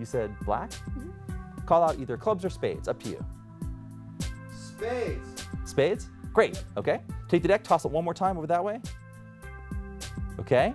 You said black? Call out either clubs or spades, up to you. Spades. Spades? Great, okay. Take the deck, toss it one more time over that way. Okay,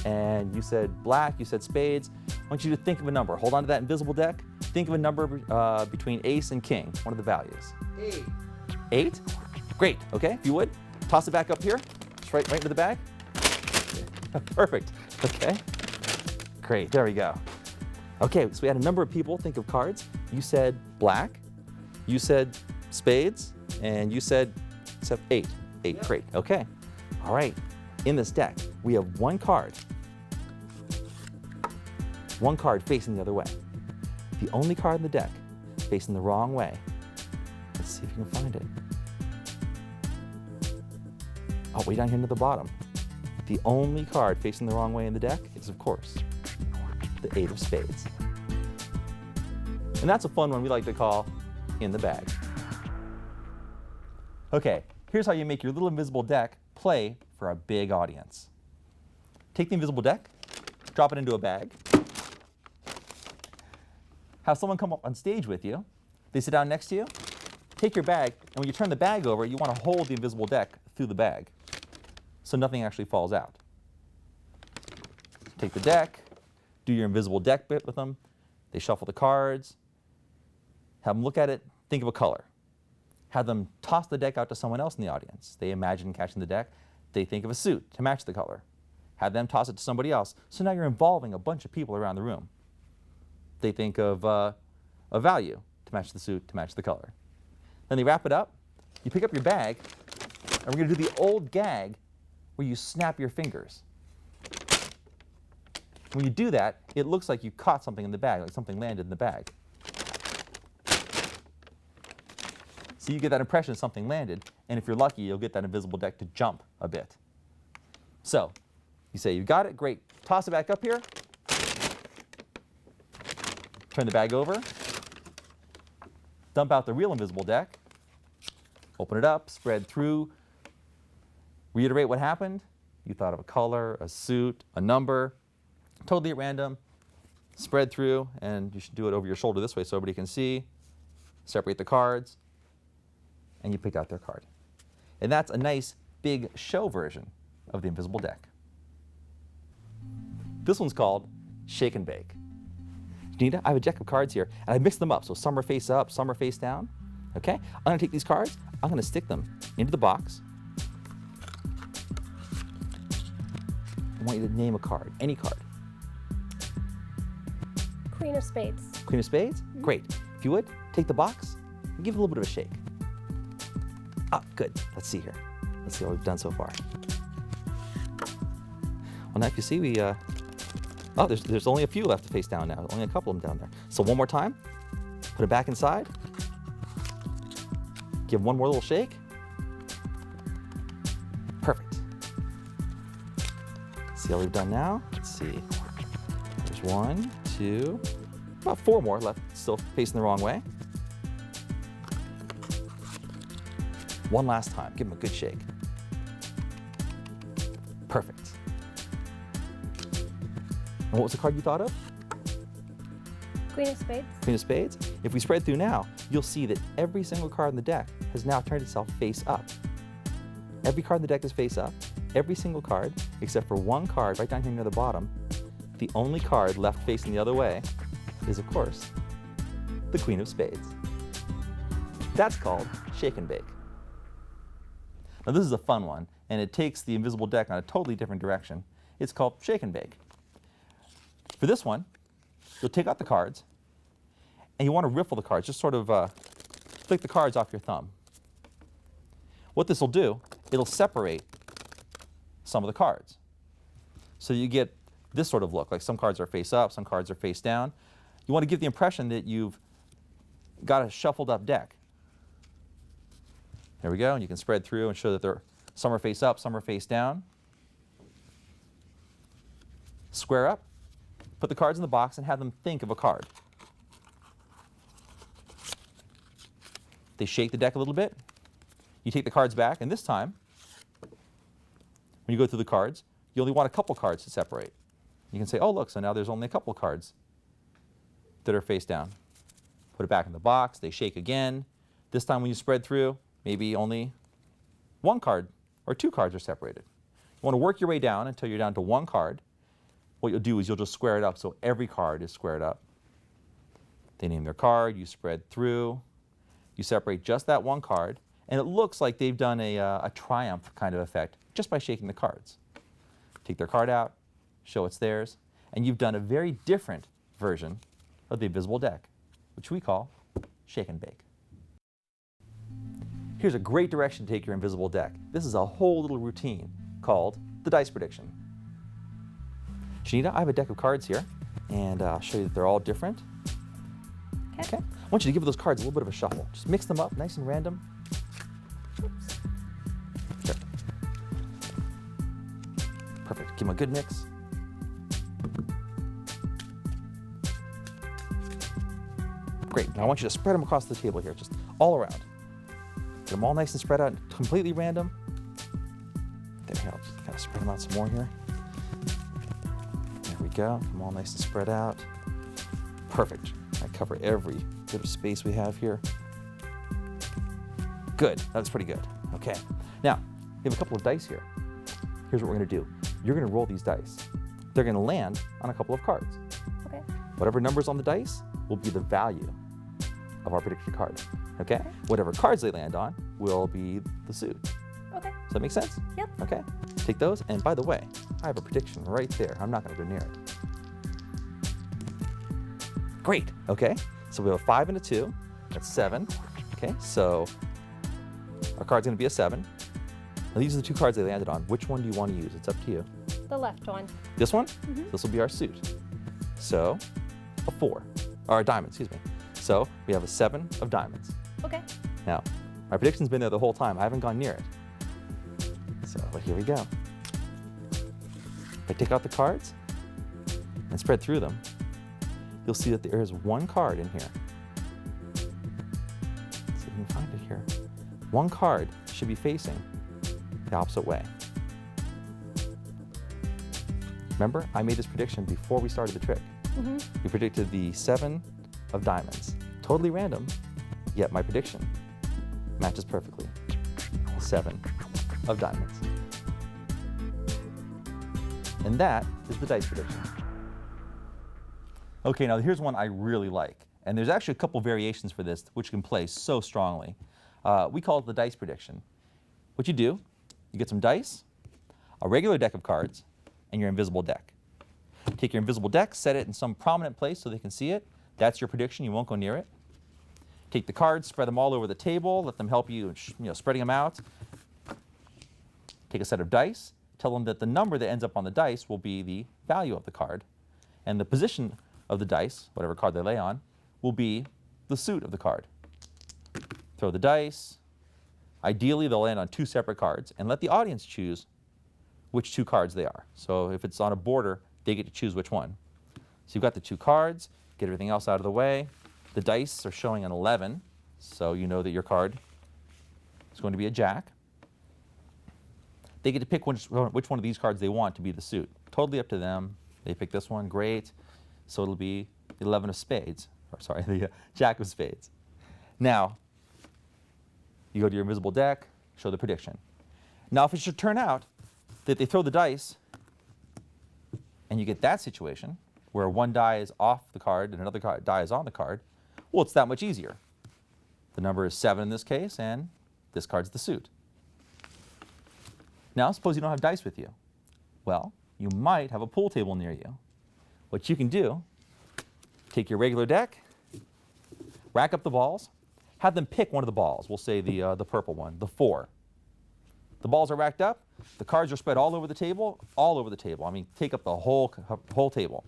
and you said black, you said spades. I want you to think of a number. Hold on to that invisible deck. Think of a number between ace and king. What are the values? 8. 8? Great, okay, if you would, toss it back up here, just right into the bag. Perfect, okay. Great, there we go. Okay, so we had a number of people think of cards. You said black, you said spades, and you said 8. 8, Yep. Great, okay. All right, in this deck, we have one card facing the other way. The only card in the deck facing the wrong way. Let's see if you can find it. Oh, way down here near the bottom. The only card facing the wrong way in the deck is, of course, the 8 of spades. And that's a fun one we like to call in the bag. Okay, here's how you make your little invisible deck play for a big audience. Take the invisible deck, drop it into a bag, have someone come up on stage with you, they sit down next to you, take your bag, and when you turn the bag over, you want to hold the invisible deck through the bag so nothing actually falls out. Take the deck, do your invisible deck bit with them, they shuffle the cards, have them look at it, think of a color. Have them toss the deck out to someone else in the audience. They imagine catching the deck, they think of a suit to match the color. Have them toss it to somebody else. So now you're involving a bunch of people around the room. They think of a value to match the suit, to match the color. Then they wrap it up, you pick up your bag, and we're gonna do the old gag where you snap your fingers. When you do that, it looks like you caught something in the bag, like something landed in the bag. So you get that impression something landed, and if you're lucky, you'll get that invisible deck to jump a bit. So, you say, you got it, great. Toss it back up here. Turn the bag over. Dump out the real invisible deck. Open it up, spread through. Reiterate what happened. You thought of a color, a suit, a number, totally at random. Spread through, and you should do it over your shoulder this way so everybody can see. Separate the cards, and you pick out their card. And that's a nice big show version of the invisible deck. This one's called Shake and Bake. Janita, I have a deck of cards here, and I mixed them up, so some are face up, some are face down. Okay? I'm going to take these cards, I'm going to stick them into the box. I want you to name a card, any card. Queen of spades. Queen of spades? Great. If you would, take the box and give it a little bit of a shake. Ah, good. Let's see here. Let's see what we've done so far. Well, now if you see, oh, there's only a few left to face down now. Only a couple of them down there. So one more time. Put it back inside. Give one more little shake. Perfect. See how we've done now? Let's see. There's 1, 2, about 4 more left, still facing the wrong way. One last time. Give them a good shake. Perfect. And what was the card you thought of? Queen of spades. Queen of spades. If we spread through now, you'll see that every single card in the deck has now turned itself face up. Every card in the deck is face up. Every single card, except for one card right down here near the bottom. The only card left facing the other way is, of course, the Queen of Spades. That's called Shake and Bake. Now this is a fun one, and it takes the invisible deck on a totally different direction. It's called Shake and Bake. For this one, you'll take out the cards, and you want to riffle the cards. Just sort of flick the cards off your thumb. What this will do, it'll separate some of the cards. So you get this sort of look, like some cards are face up, some cards are face down. You want to give the impression that you've got a shuffled up deck. There we go, and you can spread through and show that some are face up, some are face down. Square up, put the cards in the box and have them think of a card. They shake the deck a little bit. You take the cards back, and this time, when you go through the cards, you only want a couple cards to separate. You can say, oh look, so now there's only a couple cards that that are face down. Put it back in the box. They shake again. This time when you spread through, maybe only one card or two cards are separated. You want to work your way down until you're down to one card. What you'll do is you'll just square it up so every card is squared up. They name their card, you spread through, you separate just that one card, and it looks like they've done a triumph kind of effect just by shaking the cards. Take their card out, show it's theirs, and you've done a very different version of the invisible deck, which we call shake and bake. Here's a great direction to take your invisible deck. This is a whole little routine called the dice prediction. Shanita, I have a deck of cards here, and I'll show you that they're all different. Okay. I want you to give those cards a little bit of a shuffle. Just mix them up, nice and random. Oops. There. Perfect. Give them a good mix. Great. Now I want you to spread them across the table here, just all around. Get them all nice and spread out, completely random. There, I'll just kind of spread them out some more here. There we go. Get them all nice and spread out. Perfect. I cover every bit of space we have here. Good. That's pretty good. Okay. Now, we have a couple of dice here. Here's what we're going to do. You're going to roll these dice. They're going to land on a couple of cards. Okay. Whatever number's on the dice will be the value of our prediction card. Okay? Whatever cards they land on will be the suit. Okay. Does that make sense? Yep. Okay. Take those. And by the way, I have a prediction right there. I'm not going to go near it. Great. Okay. So we have a 5 and a 2. That's 7. Okay. So our card's going to be a 7. Now these are the two cards they landed on. Which one do you want to use? It's up to you. The left one. This one? Mm-hmm. This will be our suit. So a 4. Or a diamond, excuse me. So we have a 7 of diamonds. Okay. Now, my prediction's been there the whole time. I haven't gone near it. So, but here we go. If I take out the cards and spread through them, you'll see that there is one card in here. Let's see if we can find it here. One card should be facing the opposite way. Remember, I made this prediction before we started the trick. Mm-hmm. We predicted the 7 of diamonds. Totally random, yet my prediction matches perfectly. 7 of diamonds. And that is the dice prediction. Okay, now here's one I really like. And there's actually a couple variations for this which can play so strongly. We call it the dice prediction. What you do, you get some dice, a regular deck of cards, and your invisible deck. Take your invisible deck, set it in some prominent place so they can see it. That's your prediction. You won't go near it. Take the cards, spread them all over the table. Let them help you, spreading them out. Take a set of dice. Tell them that the number that ends up on the dice will be the value of the card. And the position of the dice, whatever card they lay on, will be the suit of the card. Throw the dice. Ideally, they'll land on 2 separate cards. And let the audience choose which 2 cards they are. So if it's on a border, they get to choose which one. So you've got the 2 cards. Get everything else out of the way. The dice are showing an 11, so you know that your card is going to be a jack. They get to pick which one of these cards they want to be the suit. Totally up to them. They pick this one, great. So it'll be the 11 of spades, or sorry, the jack of spades. Now, you go to your invisible deck, show the prediction. Now, if it should turn out that they throw the dice and you get that situation where one die is off the card and another die is on the card, well, it's that much easier. The number is 7 in this case, and this card's the suit. Now, suppose you don't have dice with you. Well, you might have a pool table near you. What you can do, take your regular deck, rack up the balls, have them pick one of the balls. We'll say the purple one, the 4. The balls are racked up. The cards are spread all over the table, I mean, take up the whole table.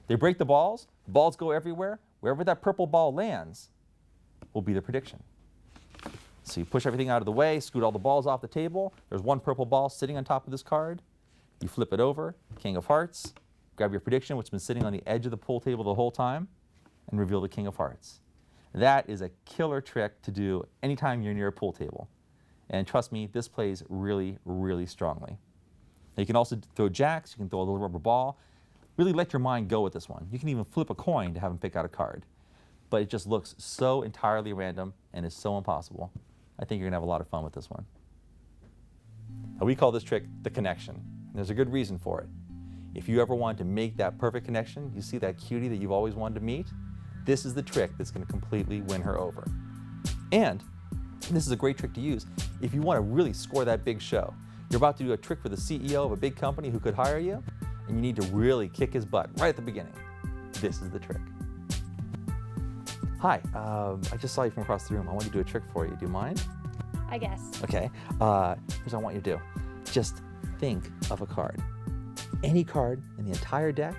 They break the balls go everywhere. Wherever that purple ball lands will be the prediction. So you push everything out of the way, scoot all the balls off the table. There's one purple ball sitting on top of this card. You flip it over, King of Hearts, grab your prediction, which has been sitting on the edge of the pool table the whole time, and reveal the King of Hearts. That is a killer trick to do anytime you're near a pool table. And trust me, this plays really, really strongly. Now you can also throw jacks, you can throw a little rubber ball. Really let your mind go with this one. You can even flip a coin to have them pick out a card. But it just looks so entirely random and is so impossible. I think you're going to have a lot of fun with this one. Now, we call this trick the connection. And there's a good reason for it. If you ever want to make that perfect connection, you see that cutie that you've always wanted to meet, this is the trick that's going to completely win her over. And this is a great trick to use if you want to really score that big show. You're about to do a trick for the CEO of a big company who could hire you, and you need to really kick his butt right at the beginning. This is the trick. Hi, I just saw you from across the room. I want to do a trick for you. Do you mind? I guess. Okay. Here's what I want you to do. Just think of a card. Any card in the entire deck.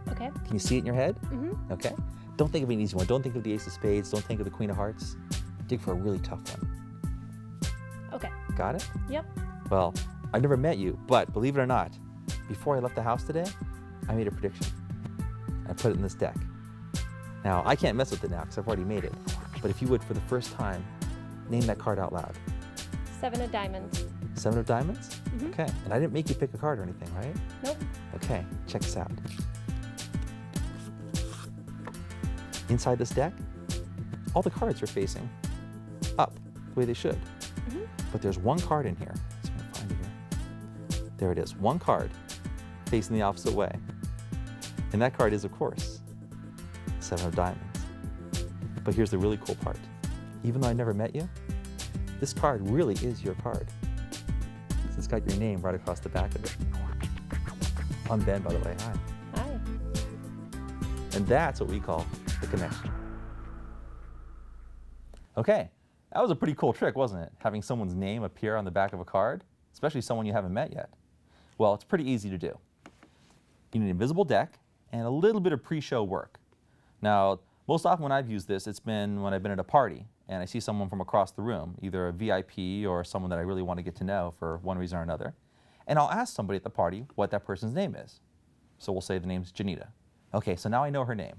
Okay. Can you see it in your head? Mm-hmm. Okay. Don't think of an easy one. Don't think of the Ace of Spades. Don't think of the Queen of Hearts. Dig for a really tough one. Okay. Got it? Yep. Well, I never met you, but believe it or not, before I left the house today, I made a prediction. I put it in this deck. Now, I can't mess with it now because I've already made it. But if you would, for the first time, name that card out loud. 7 of diamonds. 7 of diamonds? Mm-hmm. Okay. And I didn't make you pick a card or anything, right? Nope. Okay, check this out. Inside this deck, all the cards are facing up, the way they should. Mm-hmm. But there's one card in here. Let's see if I can find it here. There it is, one card facing the opposite way. And that card is, of course, 7 of diamonds. But here's the really cool part. Even though I never met you, this card really is your card. It's got your name right across the back of it. I'm Ben, by the way. Hi. Hi. And that's what we call the connection. Okay, that was a pretty cool trick, wasn't it? Having someone's name appear on the back of a card, especially someone you haven't met yet. Well, it's pretty easy to do. You need an invisible deck and a little bit of pre-show work. Now, most often when I've used this, it's been when I've been at a party and I see someone from across the room, either a VIP or someone that I really want to get to know for one reason or another. And I'll ask somebody at the party what that person's name is. So we'll say the name's Janita. Okay, so now I know her name.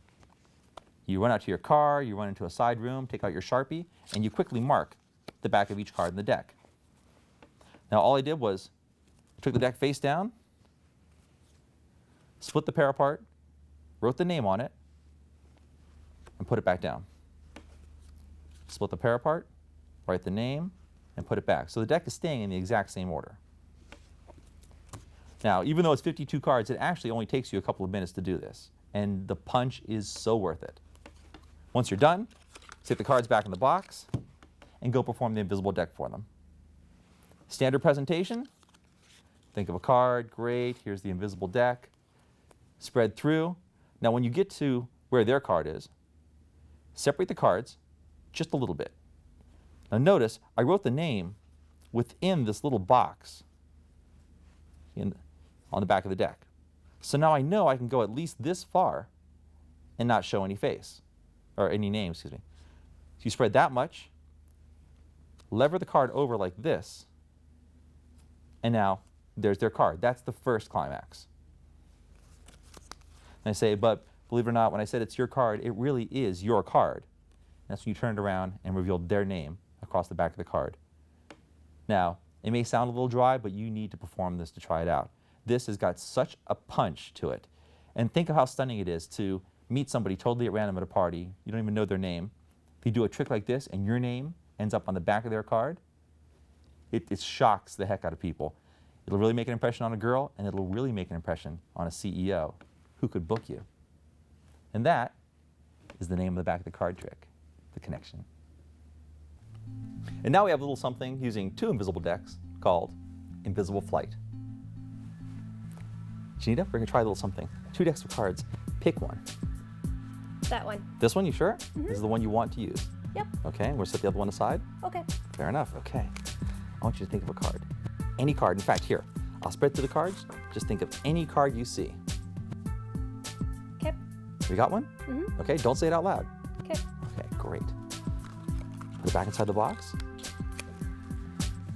You run out to your car, you run into a side room, take out your Sharpie, and you quickly mark the back of each card in the deck. Now all I did was took the deck face down, split the pair apart, wrote the name on it, and put it back down. Split the pair apart, write the name, and put it back. So the deck is staying in the exact same order. Now, even though it's 52 cards, it actually only takes you a couple of minutes to do this. And the punch is so worth it. Once you're done, stick the cards back in the box and go perform the invisible deck for them. Standard presentation. Think of a card, great, here's the invisible deck. Spread through. Now when you get to where their card is, separate the cards just a little bit. Now notice, I wrote the name within this little box on the back of the deck. So now I know I can go at least this far and not show any face, or any name, excuse me. So you spread that much, lever the card over like this, and now there's their card. That's the first climax. And I say, but believe it or not, when I said it's your card, it really is your card. That's when you turned around and revealed their name across the back of the card. Now, it may sound a little dry, but you need to perform this to try it out. This has got such a punch to it. And think of how stunning it is to meet somebody totally at random at a party. You don't even know their name. If you do a trick like this and your name ends up on the back of their card, it shocks the heck out of people. It'll really make an impression on a girl, and it'll really make an impression on a CEO who could book you. And that is the name of the back of the card trick, the connection. And now we have a little something using 2 invisible decks called Invisible Flight. Janita, we're going to try a little something. 2 decks of cards. Pick one. That one. This one, you sure? Mm-hmm. This is the one you want to use. Yep. Okay, we'll set the other one aside. Okay. Fair enough. Okay. I want you to think of a card. Any card. In fact, here, I'll spread through the cards. Just think of any card you see. Okay. We got one? Mm-hmm. Okay, don't say it out loud. Okay. Okay, great. Put it back inside the box.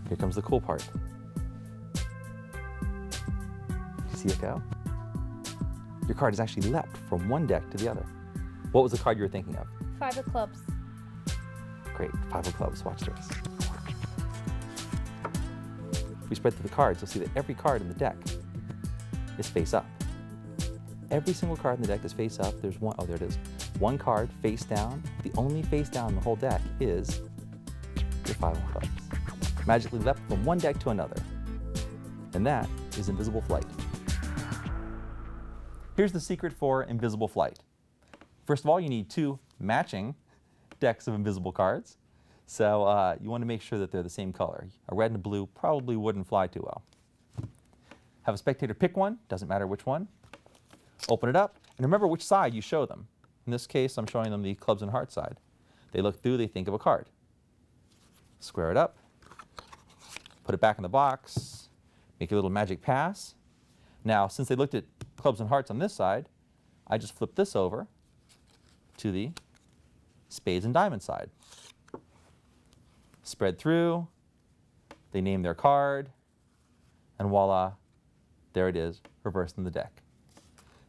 Here comes the cool part. You see it go? Your card has actually leapt from one deck to the other. What was the card you were thinking of? 5 of clubs. Great, 5 of clubs. Watch this. If we spread through the cards, you'll see that every card in the deck is face up. every single card in the deck is face up. There's one, oh, there it is. One card face down. The only face down in the whole deck is your 5 of clubs. Magically leapt from one deck to another. And that is invisible flight. Here's the secret for invisible flight. First of all, you need 2 matching decks of invisible cards. So you want to make sure that they're the same color. A red and a blue probably wouldn't fly too well. Have a spectator pick one, doesn't matter which one. Open it up, and remember which side you show them. In this case, I'm showing them the clubs and hearts side. They look through, they think of a card. Square it up, put it back in the box, make a little magic pass. Now, since they looked at clubs and hearts on this side, I just flip this over to the spades and diamonds side. Spread through, they name their card, and voila, there it is, reversed in the deck.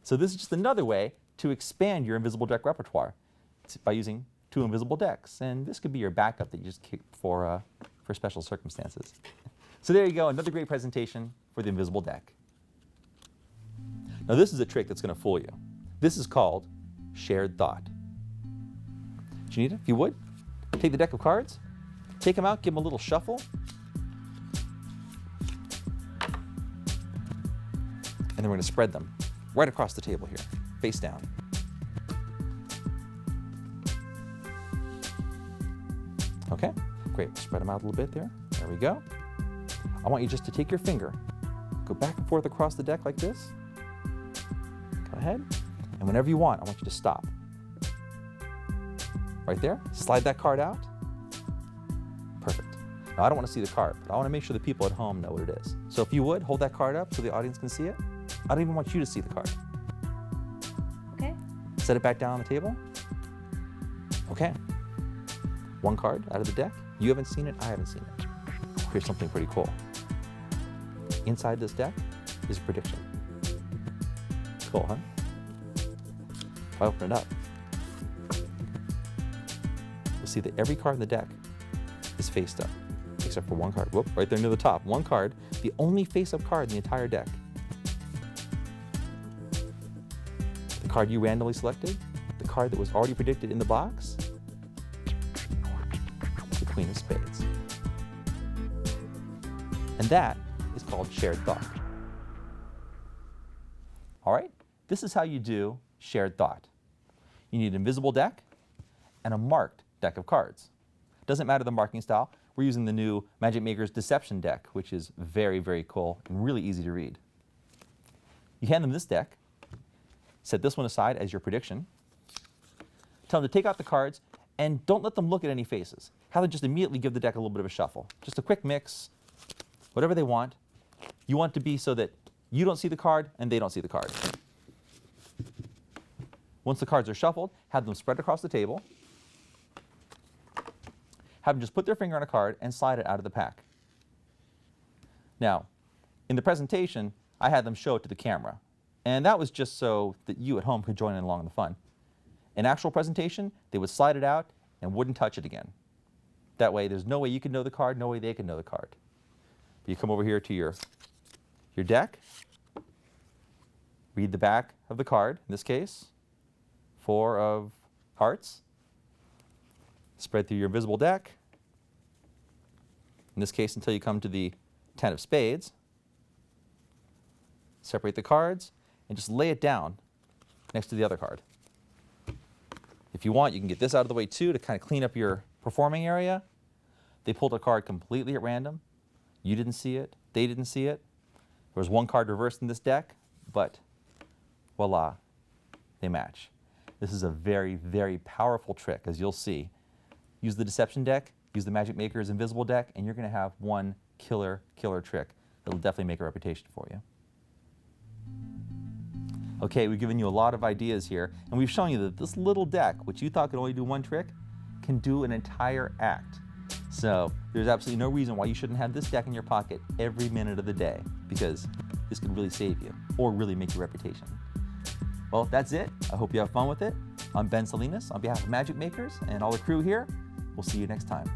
So this is just another way to expand your invisible deck repertoire by using 2 invisible decks. And this could be your backup that you just keep for special circumstances. So there you go, another great presentation for the invisible deck. Now this is a trick that's going to fool you. This is called shared thought. Janita, if you would, take the deck of cards, take them out, give them a little shuffle, and then we're going to spread them right across the table here, face down. Okay, great. Spread them out a little bit there. There we go. I want you just to take your finger, go back and forth across the deck like this. Go ahead. And whenever you want, I want you to stop. Right there. Slide that card out. Perfect. Now, I don't want to see the card, but I want to make sure the people at home know what it is. So if you would, hold that card up so the audience can see it. I don't even want you to see the card. Okay. Set it back down on the table. Okay. One card out of the deck. You haven't seen it, I haven't seen it. Here's something pretty cool. Inside this deck is a prediction. Cool, huh? If I open it up, you'll see that every card in the deck is faced up, except for one card. Whoop, right there near the top. One card, the only face-up card in the entire deck. The card you randomly selected, the card that was already predicted in the box, the Queen of Spades. And that is called shared thought. All right, this is how you do shared thought. You need an invisible deck and a marked deck of cards. Doesn't matter the marking style. We're using the new Magic Maker's Deception deck, which is very, very cool and really easy to read. You hand them this deck, set this one aside as your prediction, tell them to take out the cards, and don't let them look at any faces. Have them just immediately give the deck a little bit of a shuffle. Just a quick mix, whatever they want. You want it to be so that you don't see the card and they don't see the card. Once the cards are shuffled, have them spread across the table. Have them just put their finger on a card and slide it out of the pack. Now, in the presentation, I had them show it to the camera. And that was just so that you at home could join in along the fun. In actual presentation, they would slide it out and wouldn't touch it again. That way, there's no way you could know the card, no way they could know the card. But you come over here to your deck, read the back of the card, in this case, 4 of hearts. Spread through your invisible deck, in this case until you come to the 10 of spades. Separate the cards and just lay it down next to the other card. If you want, you can get this out of the way too to kind of clean up your performing area. They pulled a card completely at random. You didn't see it, they didn't see it. There was one card reversed in this deck, but voila, they match. This is a very, very powerful trick, as you'll see. Use the Deception deck, use the Magic Maker's Invisible deck, and you're going to have one killer trick that will definitely make a reputation for you. Okay, we've given you a lot of ideas here, and we've shown you that this little deck, which you thought could only do one trick, can do an entire act. So there's absolutely no reason why you shouldn't have this deck in your pocket every minute of the day, because this could really save you or really make your reputation. Well, that's it. I hope you have fun with it. I'm Ben Salinas on behalf of Magic Makers and all the crew here. We'll see you next time.